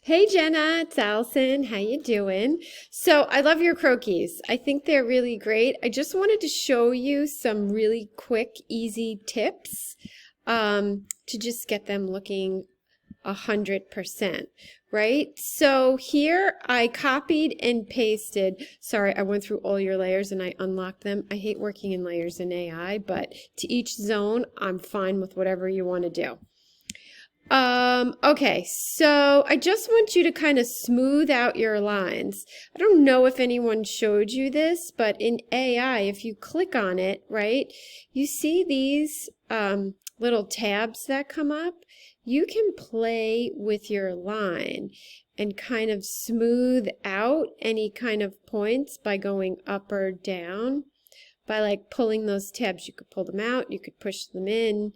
Hey Jenna, it's Allison. How you doing? So I love your croquis. I think they're really great. I just wanted to show you some really quick, easy tips to just get them looking 100%, right? So here I copied and pasted. Sorry, I went through all your layers and I unlocked them. I hate working in layers in AI, but to each zone, I'm fine with whatever you want to do. Okay, so I just want you to kind of smooth out your lines. I don't know if anyone showed you this, but in AI, if you click on it, right, you see these little tabs that come up. You can play with your line and kind of smooth out any kind of points by going up or down. By like pulling those tabs, you could pull them out, you could push them in,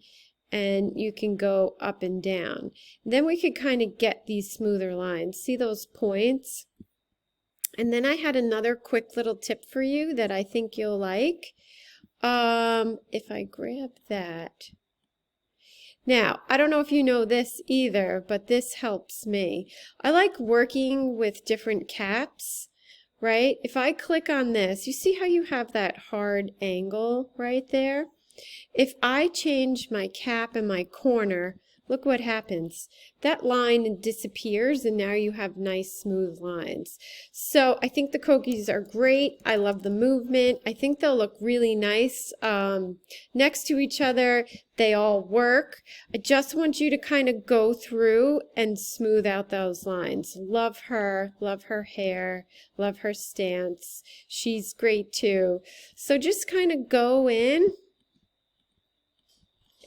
and you can go up and down. Then we could kind of get these smoother lines. See those points? And then I had another quick little tip for you that I think you'll like. If I grab that. Now, I don't know if you know this either, but this helps me. I like working with different caps, right? If I click on this, you see how you have that hard angle right there? If I change my cap and my corner, look what happens. That line disappears and now you have nice smooth lines. So I think the croquis are great. I love the movement. I think they'll look really nice next to each other. They all work. I just want you to kind of go through and smooth out those lines. Love her hair, love her stance. She's great too. So just kind of go in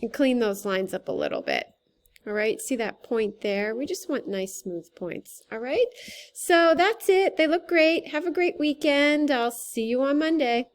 and clean those lines up a little bit. All right, see that point there? We just want nice smooth points. All right, so that's it. They look great. Have a great weekend. I'll see you on Monday.